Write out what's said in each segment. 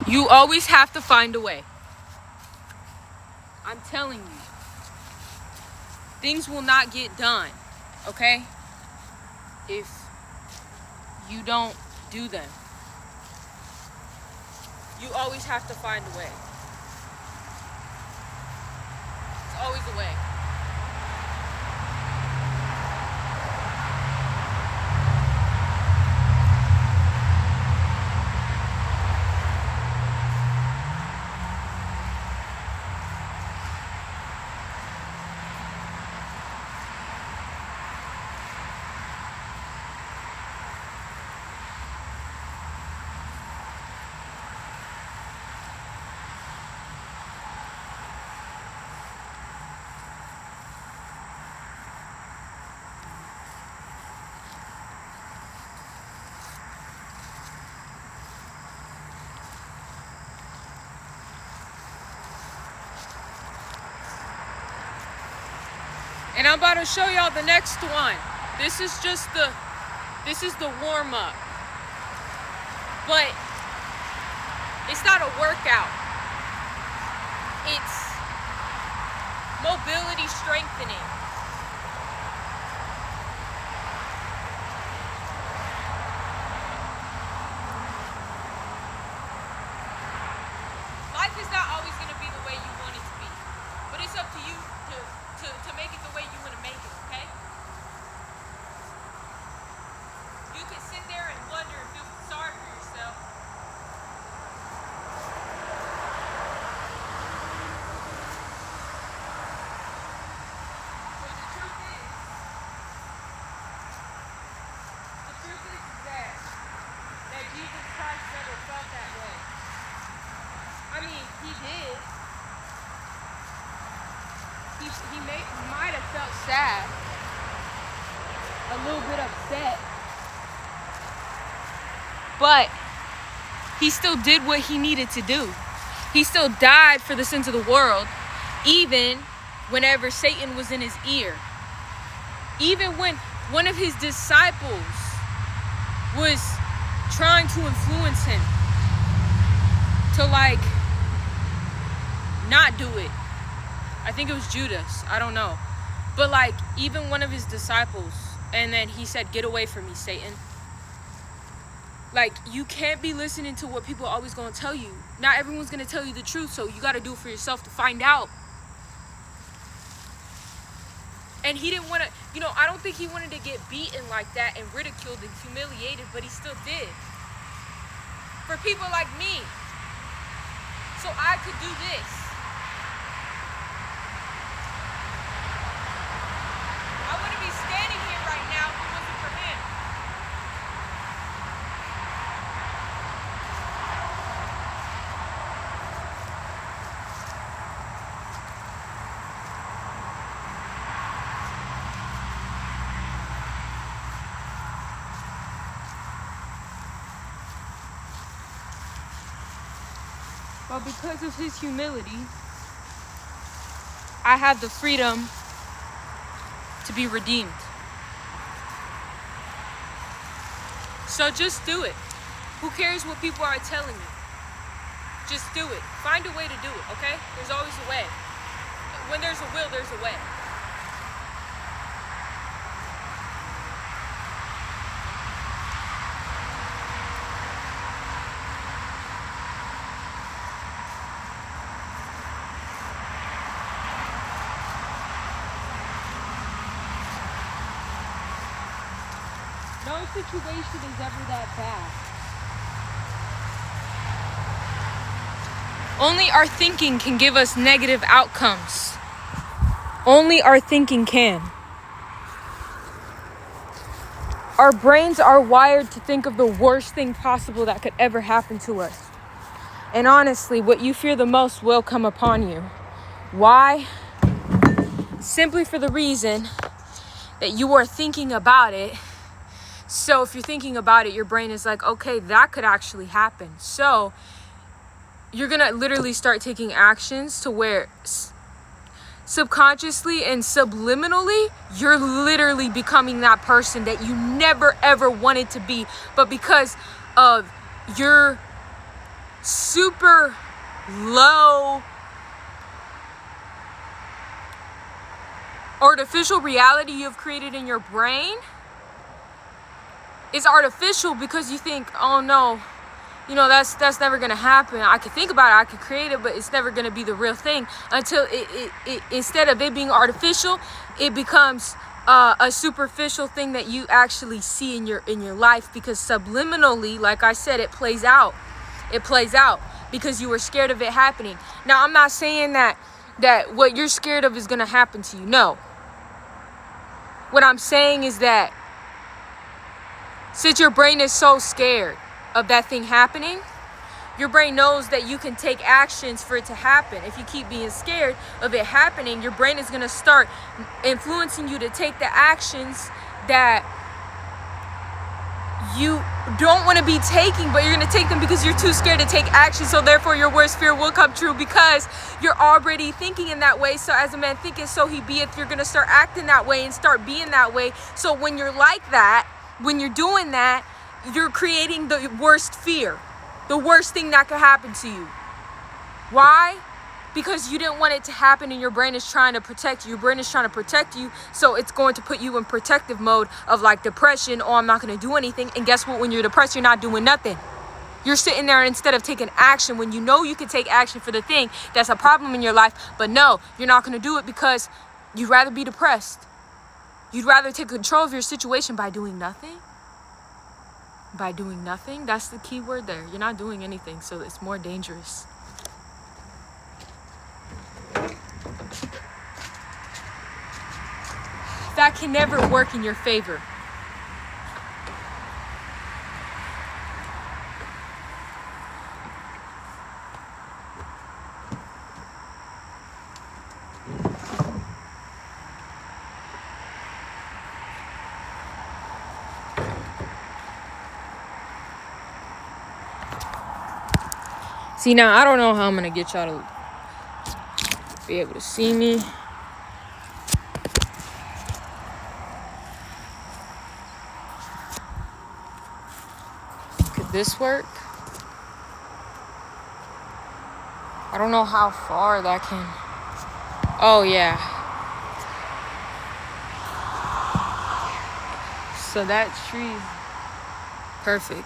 You always have to find a way. I'm telling you. Things will not get done, okay? If you don't do them. You always have to find a way. It's always a way. And I'm about to show y'all the next one. This is the warm up. But it's not a workout. It's mobility strengthening. Life is not always going to be the way you want it to be. But it's up to you to make it the way you want to make it, okay? You can sit there and wonder and feel sorry for yourself. But the truth is that Jesus Christ never felt that way. I mean, he did. He might have felt sad, a little bit upset, but he still did what he needed to do. He still died for the sins of the world, even whenever Satan was in his ear. Even when one of his disciples was trying to influence him to not do it. I think it was Judas. I don't know. But even one of his disciples, and then he said, "Get away from me, Satan." You can't be listening to what people are always going to tell you. Not everyone's going to tell you the truth, so you got to do it for yourself to find out. And he didn't want to, I don't think he wanted to get beaten like that and ridiculed and humiliated, but he still did. For people like me. So I could do this. I wouldn't be standing here right now if it wasn't for him. But because of his humility, I have the freedom to be redeemed. So just do it. Who cares what people are telling you? Just do it. Find a way to do it, okay? There's always a way. When there's a will, there's a way. No situation is ever that bad. Only our thinking can give us negative outcomes. Only our thinking can. Our brains are wired to think of the worst thing possible that could ever happen to us. And honestly, what you fear the most will come upon you. Why? Simply for the reason that you are thinking about it. So if you're thinking about it, your brain is like, okay, that could actually happen. So you're going to literally start taking actions to where subconsciously and subliminally, you're literally becoming that person that you never, ever wanted to be. But because of your super low artificial reality you've created in your brain is artificial because you think, oh no, you know, that's never gonna happen. I could think about it, I could create it, but it's never gonna be the real thing until it instead of it being artificial, it becomes a superficial thing that you actually see in your life, because subliminally, like I said, it plays out because you were scared of it happening. Now, I'm not saying that what you're scared of is gonna happen to you. No. What I'm saying is that since your brain is so scared of that thing happening, your brain knows that you can take actions for it to happen. If you keep being scared of it happening, your brain is going to start influencing you to take the actions that you don't want to be taking, but you're going to take them because you're too scared to take action. So therefore your worst fear will come true because you're already thinking in that way. So as a man thinketh, so he beeth. You're going to start acting that way and start being that way. So when you're like that, when you're doing that, you're creating the worst fear, the worst thing that could happen to you. Why? Because you didn't want it to happen, and your brain is trying to protect you. Your brain is trying to protect you, so it's going to put you in protective mode of like depression. Oh, I'm not going to do anything. And guess what? When you're depressed, you're not doing nothing. You're sitting there instead of taking action when you know you can take action for the thing that's a problem in your life. But no, you're not going to do it because you'd rather be depressed. You'd rather take control of your situation by doing nothing. By doing nothing, that's the key word there. You're not doing anything, so it's more dangerous. That can never work in your favor. See, now I don't know how I'm gonna get y'all to be able to see me. Could this work? I don't know how far that can. Oh yeah. So that tree's perfect.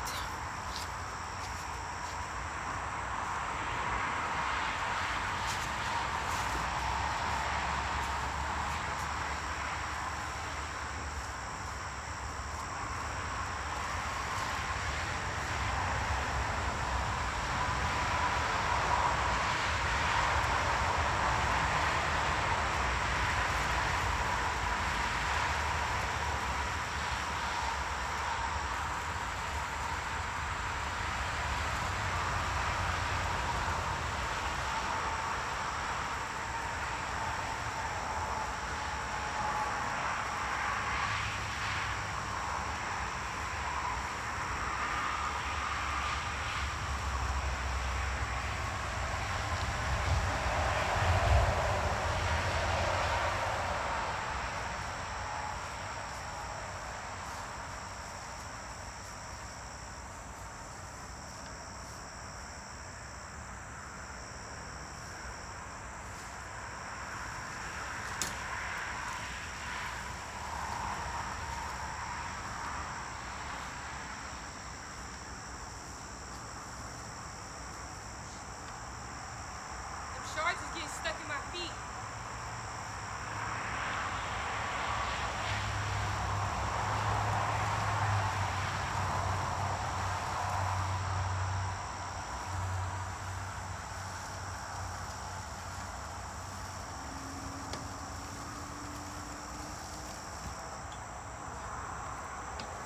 Shards is getting stuck in my feet.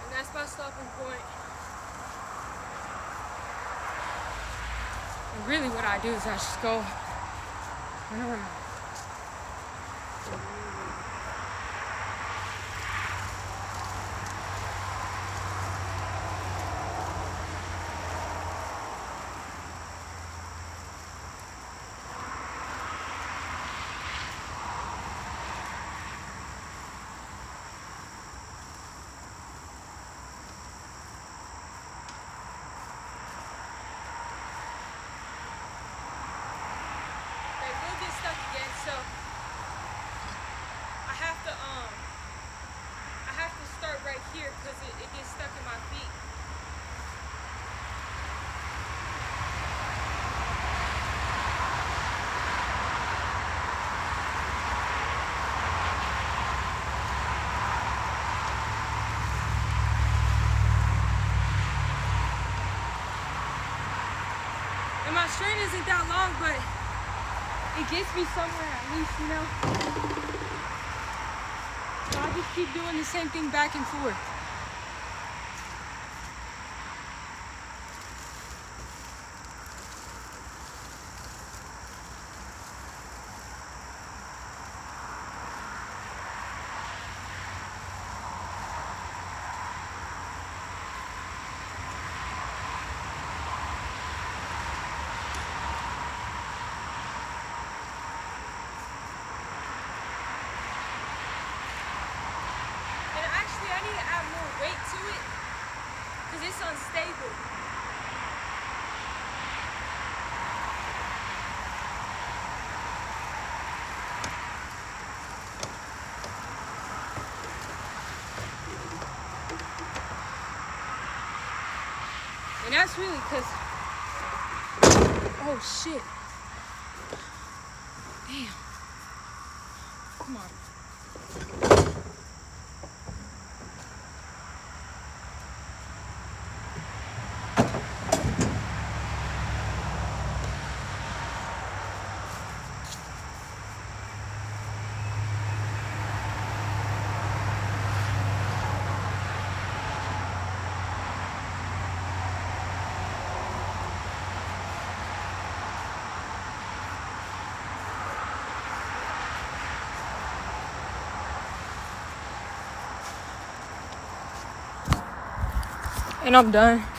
And that's my stopping point. And really what I do is I just go. my string isn't that long, but it gets me somewhere at least, you know? So I just keep doing the same thing back and forth. I need to add more weight to it because it's unstable. And that's really because, oh shit. Damn. Come on. And I'm done.